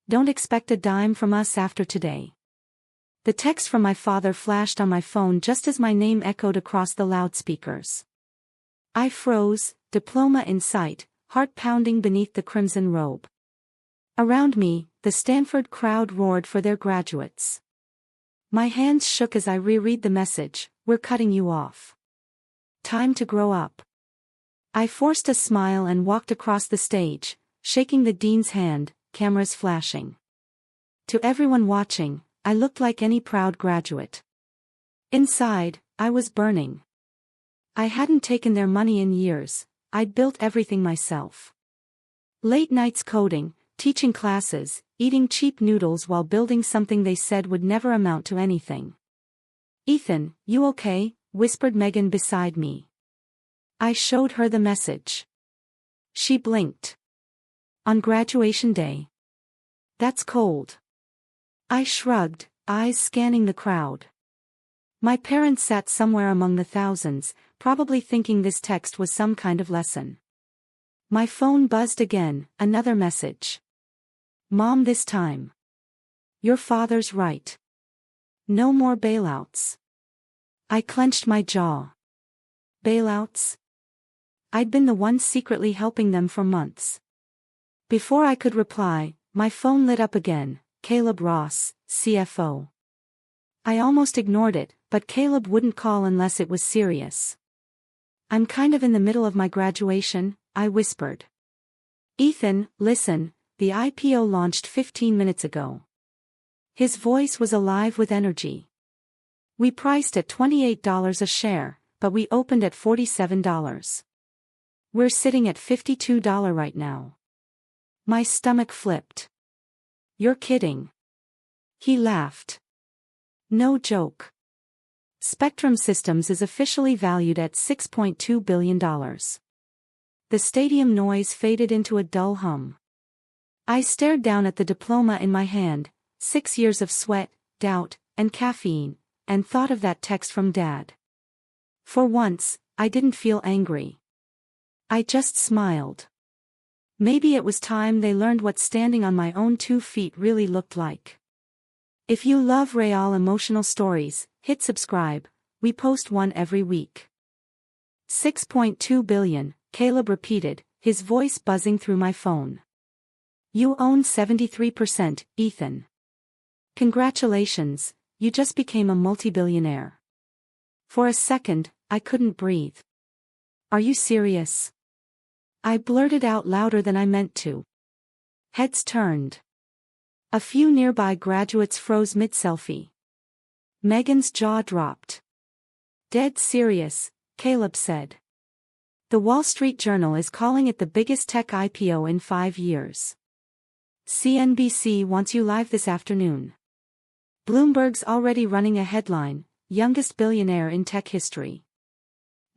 Don't expect a dime from us after today. The text from my father flashed on my phone just as my name echoed across the loudspeakers. I froze, diploma in sight, heart pounding beneath the crimson robe. Around me, the Stanford crowd roared for their graduates. My hands shook as I reread the message, "We're cutting you off. Time to grow up." I forced a smile and walked across the stage, shaking the dean's hand, cameras flashing. To everyone watching, I looked like any proud graduate. Inside, I was burning. I hadn't taken their money in years, I'd built everything myself. Late nights coding, teaching classes, eating cheap noodles while building something they said would never amount to anything. "Ethan, you okay?" whispered Megan beside me. I showed her the message. She blinked. "On graduation day? That's cold." I shrugged, eyes scanning the crowd. My parents sat somewhere among the thousands, probably thinking this text was some kind of lesson. My phone buzzed again, another message. "Mom, this time. Your father's right. No more bailouts." I clenched my jaw. Bailouts? I'd been the one secretly helping them for months. Before I could reply, my phone lit up again. Caleb Ross, CFO. I almost ignored it, but Caleb wouldn't call unless it was serious. "I'm kind of in the middle of my graduation," I whispered. "Ethan, listen, the IPO launched 15 minutes ago." His voice was alive with energy. "We priced at $28 a share, but we opened at $47. We're sitting at $52 right now." My stomach flipped. "You're kidding." He laughed. "No joke. Spectrum Systems is officially valued at $6.2 billion. The stadium noise faded into a dull hum. I stared down at the diploma in my hand, 6 years of sweat, doubt, and caffeine, and thought of that text from Dad. For once, I didn't feel angry. I just smiled. Maybe it was time they learned what standing on my own 2 feet really looked like. If you love real emotional stories, hit subscribe, we post one every week. $6.2 billion, Caleb repeated, his voice buzzing through my phone. "You own 73%, Ethan. Congratulations, you just became a multi-billionaire." For a second, I couldn't breathe. "Are you serious?" I blurted out louder than I meant to. Heads turned. A few nearby graduates froze mid-selfie. Megan's jaw dropped. "Dead serious," Caleb said. "The Wall Street Journal is calling it the biggest tech IPO in 5 years. CNBC wants you live this afternoon. Bloomberg's already running a headline, 'Youngest billionaire in tech history.'"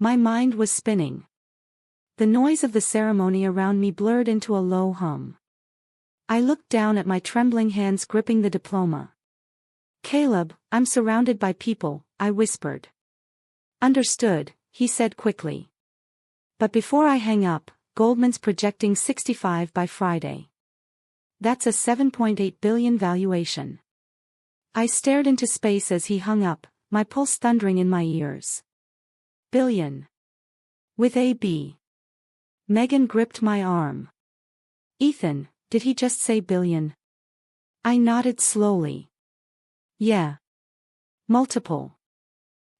My mind was spinning. The noise of the ceremony around me blurred into a low hum. I looked down at my trembling hands gripping the diploma. "Caleb, I'm surrounded by people," I whispered. "Understood," he said quickly. "But before I hang up, Goldman's projecting 65 by Friday. That's a $7.8 billion valuation." I stared into space as he hung up, my pulse thundering in my ears. "Billion. With a B." Megan gripped my arm. "Ethan, did he just say billion?" I nodded slowly. "Yeah. Multiple."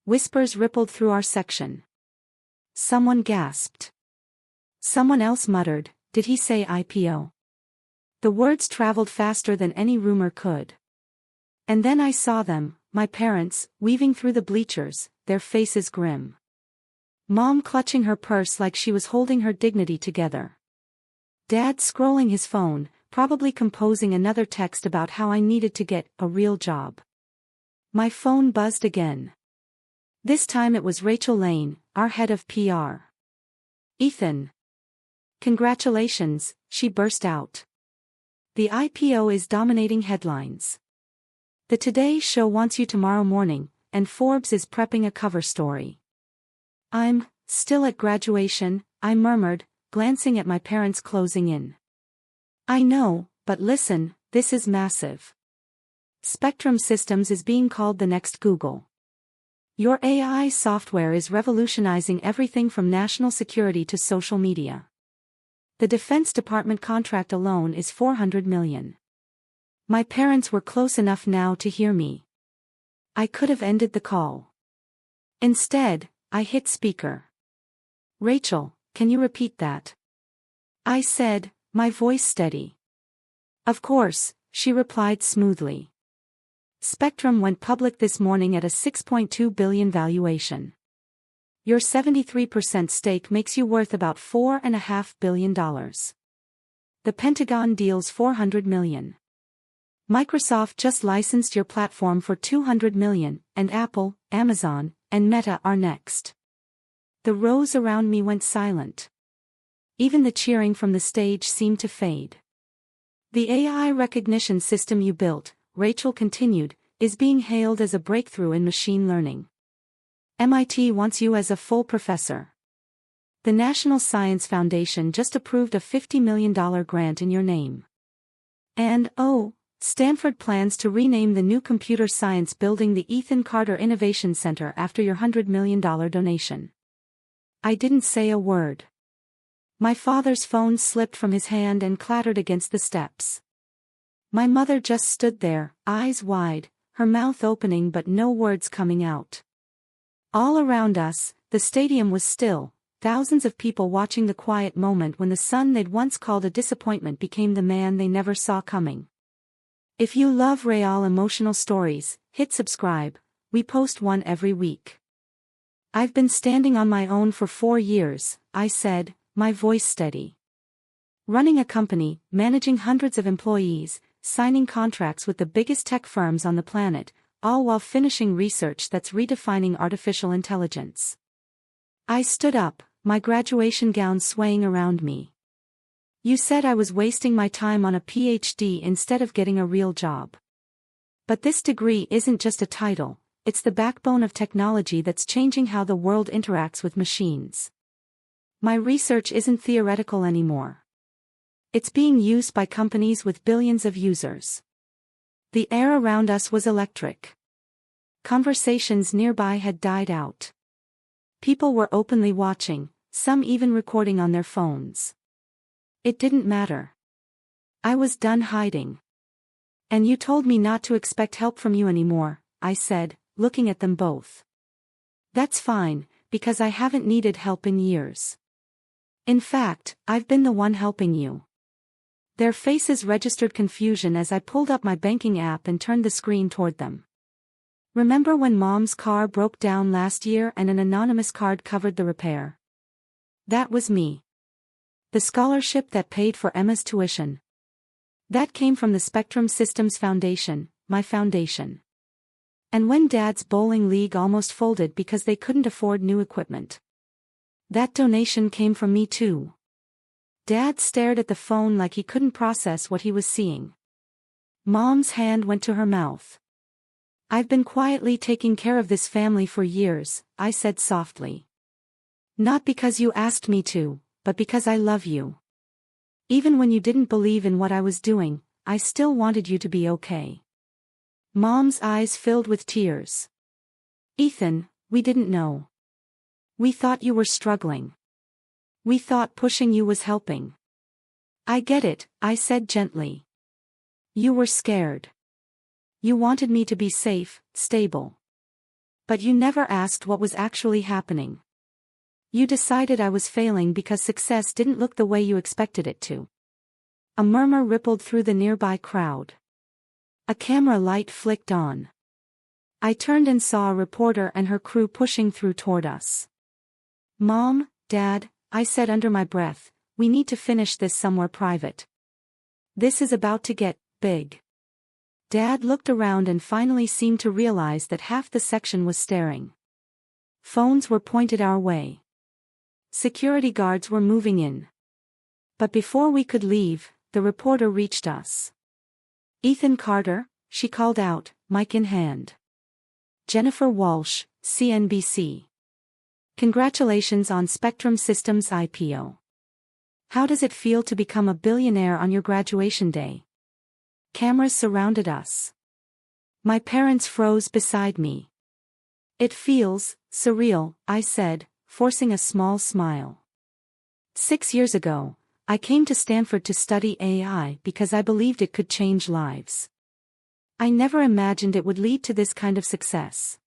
Whispers rippled through our section. Someone gasped. Someone else muttered, "Did he say IPO?" The words traveled faster than any rumor could. And then I saw them, my parents, weaving through the bleachers, their faces grim. Mom clutching her purse like she was holding her dignity together. Dad scrolling his phone, probably composing another text about how I needed to get a real job. My phone buzzed again. This time it was Rachel Lane, our head of PR. "Ethan. Congratulations," she burst out. "The IPO is dominating headlines. The Today Show wants you tomorrow morning, and Forbes is prepping a cover story." "I'm still at graduation," I murmured, glancing at my parents closing in. "I know, but listen," this is massive. Spectrum Systems is being called the next Google. Your AI software is revolutionizing everything from national security to social media. The Defense Department contract alone is $400 million. My parents were close enough now to hear me. I could have ended the call. Instead, I hit speaker. Rachel, can you repeat that? I said, my voice steady. Of course, she replied smoothly. Spectrum went public this morning at a $6.2 billion valuation. Your 73% stake makes you worth about $4.5 billion. The Pentagon deals $400 million. Microsoft just licensed your platform for $200 million, and Apple, Amazon, and Meta are next. The rows around me went silent. Even the cheering from the stage seemed to fade. The AI recognition system you built, Rachel continued, is being hailed as a breakthrough in machine learning. MIT wants you as a full professor. The National Science Foundation just approved a $50 million grant in your name. And, Stanford plans to rename the new computer science building the Ethan Carter Innovation Center after your $100 million donation. I didn't say a word. My father's phone slipped from his hand and clattered against the steps. My mother just stood there, eyes wide, her mouth opening but no words coming out. All around us, the stadium was still, thousands of people watching the quiet moment when the son they'd once called a disappointment became the man they never saw coming. If you love real emotional stories, hit subscribe, we post one every week. I've been standing on my own for 4 years, I said, my voice steady. Running a company, managing hundreds of employees, signing contracts with the biggest tech firms on the planet, all while finishing research that's redefining artificial intelligence. I stood up, my graduation gown swaying around me. You said I was wasting my time on a PhD instead of getting a real job. But this degree isn't just a title, it's the backbone of technology that's changing how the world interacts with machines. My research isn't theoretical anymore. It's being used by companies with billions of users. The air around us was electric. Conversations nearby had died out. People were openly watching, some even recording on their phones. It didn't matter. I was done hiding. And you told me not to expect help from you anymore, I said, looking at them both. That's fine, because I haven't needed help in years. In fact, I've been the one helping you. Their faces registered confusion as I pulled up my banking app and turned the screen toward them. Remember when Mom's car broke down last year and an anonymous card covered the repair? That was me. The scholarship that paid for Emma's tuition. That came from the Spectrum Systems Foundation, my foundation. And when Dad's bowling league almost folded because they couldn't afford new equipment. That donation came from me too. Dad stared at the phone like he couldn't process what he was seeing. Mom's hand went to her mouth. I've been quietly taking care of this family for years, I said softly. Not because you asked me to, but because I love you. Even when you didn't believe in what I was doing, I still wanted you to be okay. Mom's eyes filled with tears. Ethan, we didn't know. We thought you were struggling. We thought pushing you was helping. I get it, I said gently. You were scared. You wanted me to be safe, stable. But you never asked what was actually happening. You decided I was failing because success didn't look the way you expected it to. A murmur rippled through the nearby crowd. A camera light flicked on. I turned and saw a reporter and her crew pushing through toward us. Mom, Dad, I said under my breath, we need to finish this somewhere private. This is about to get big. Dad looked around and finally seemed to realize that half the section was staring. Phones were pointed our way. Security guards were moving in. But before we could leave, the reporter reached us. Ethan Carter, she called out, mic in hand. Jennifer Walsh, CNBC. Congratulations on Spectrum Systems IPO. How does it feel to become a billionaire on your graduation day? Cameras surrounded us. My parents froze beside me. It feels surreal, I said, forcing a small smile. 6 years ago, I came to Stanford to study AI because I believed it could change lives. I never imagined it would lead to this kind of success.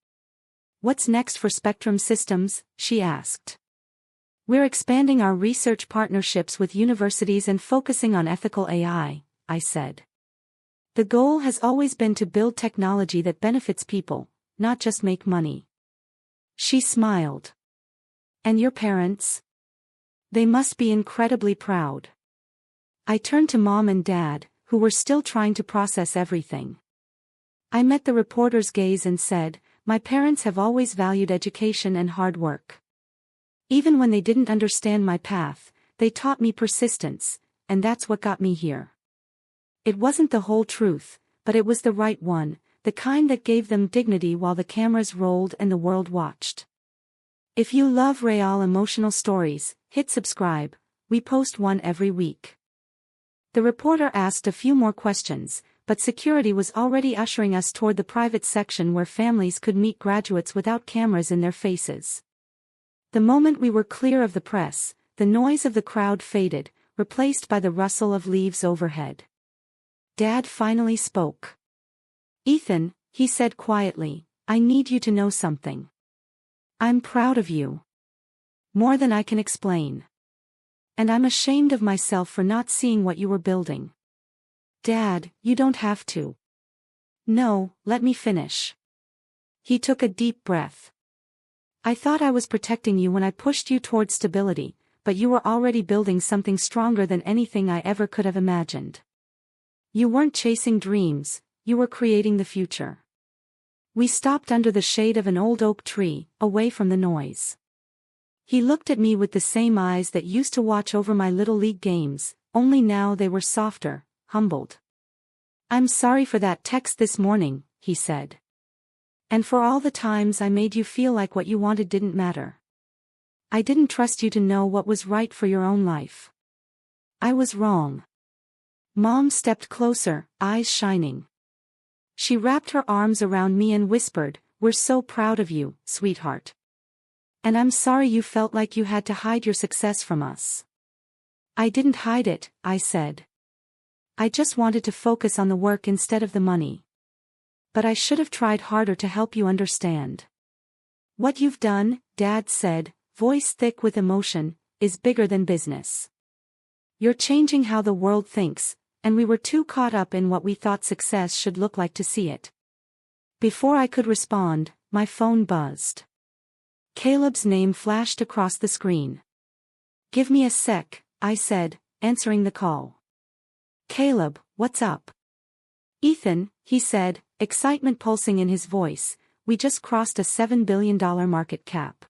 What's next for Spectrum Systems? She asked. We're expanding our research partnerships with universities and focusing on ethical AI, I said. The goal has always been to build technology that benefits people, not just make money. She smiled. And your parents? They must be incredibly proud. I turned to Mom and Dad, who were still trying to process everything. I met the reporter's gaze and said, my parents have always valued education and hard work. Even when they didn't understand my path, they taught me persistence, and that's what got me here. It wasn't the whole truth, but it was the right one, the kind that gave them dignity while the cameras rolled and the world watched. If you love real emotional stories, hit subscribe, we post one every week. The reporter asked a few more questions, but security was already ushering us toward the private section where families could meet graduates without cameras in their faces. The moment we were clear of the press, the noise of the crowd faded, replaced by the rustle of leaves overhead. Dad finally spoke. Ethan, he said quietly, I need you to know something. I'm proud of you. More than I can explain. And I'm ashamed of myself for not seeing what you were building. Dad, you don't have to. No, let me finish. He took a deep breath. I thought I was protecting you when I pushed you toward stability, but you were already building something stronger than anything I ever could have imagined. You weren't chasing dreams, you were creating the future. We stopped under the shade of an old oak tree, away from the noise. He looked at me with the same eyes that used to watch over my little league games, only now they were softer, humbled. I'm sorry for that text this morning, he said. And for all the times I made you feel like what you wanted didn't matter. I didn't trust you to know what was right for your own life. I was wrong. Mom stepped closer, eyes shining. She wrapped her arms around me and whispered, we're so proud of you, sweetheart. And I'm sorry you felt like you had to hide your success from us. I didn't hide it, I said. I just wanted to focus on the work instead of the money. But I should have tried harder to help you understand. What you've done, Dad said, voice thick with emotion, is bigger than business. You're changing how the world thinks, and we were too caught up in what we thought success should look like to see it. Before I could respond, my phone buzzed. Caleb's name flashed across the screen. Give me a sec, I said, answering the call. Caleb, what's up? Ethan, he said, excitement pulsing in his voice, we just crossed a $7 billion market cap.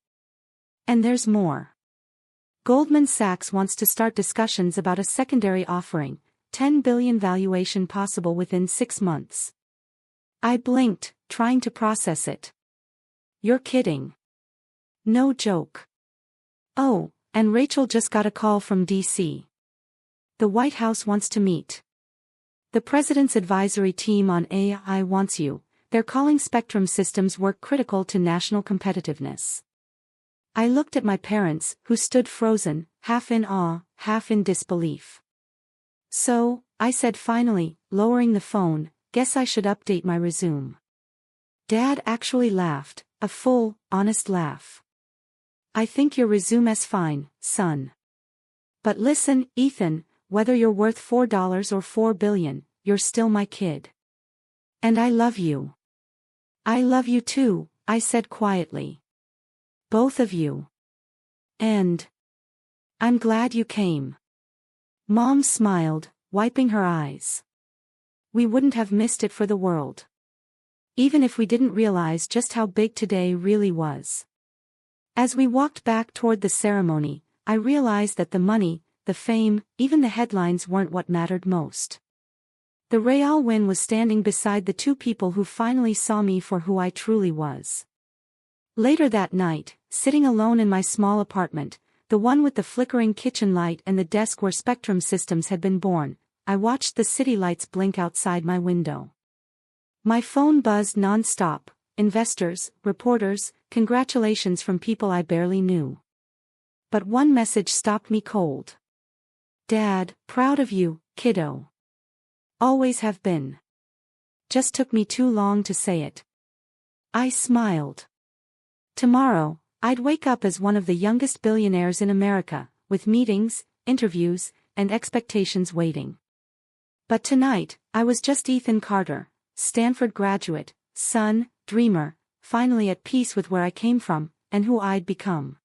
And there's more. Goldman Sachs wants to start discussions about a secondary offering, $10 billion valuation possible within 6 months. I blinked, trying to process it. You're kidding. No joke. Oh, and Rachel just got a call from D.C. The White House wants to meet. The President's advisory team on AI wants you. They're calling Spectrum Systems work critical to national competitiveness. I looked at my parents, who stood frozen, half in awe, half in disbelief. So, I said finally, lowering the phone, guess I should update my resume. Dad actually laughed, a full, honest laugh. I think your resume's fine, son. But listen, Ethan, whether you're worth $4 or $4 billion, you're still my kid. And I love you. I love you too, I said quietly. Both of you. And I'm glad you came. Mom smiled, wiping her eyes. We wouldn't have missed it for the world. Even if we didn't realize just how big today really was. As we walked back toward the ceremony, I realized that the money, the fame, even the headlines weren't what mattered most. The real win was standing beside the two people who finally saw me for who I truly was. Later that night, sitting alone in my small apartment, the one with the flickering kitchen light and the desk where Spectrum Systems had been born, I watched the city lights blink outside my window. My phone buzzed non-stop, investors, reporters, congratulations from people I barely knew. But one message stopped me cold. Dad, proud of you, kiddo. Always have been. Just took me too long to say it. I smiled. Tomorrow, I'd wake up as one of the youngest billionaires in America, with meetings, interviews, and expectations waiting. But tonight, I was just Ethan Carter, Stanford graduate, son, dreamer, finally at peace with where I came from, and who I'd become.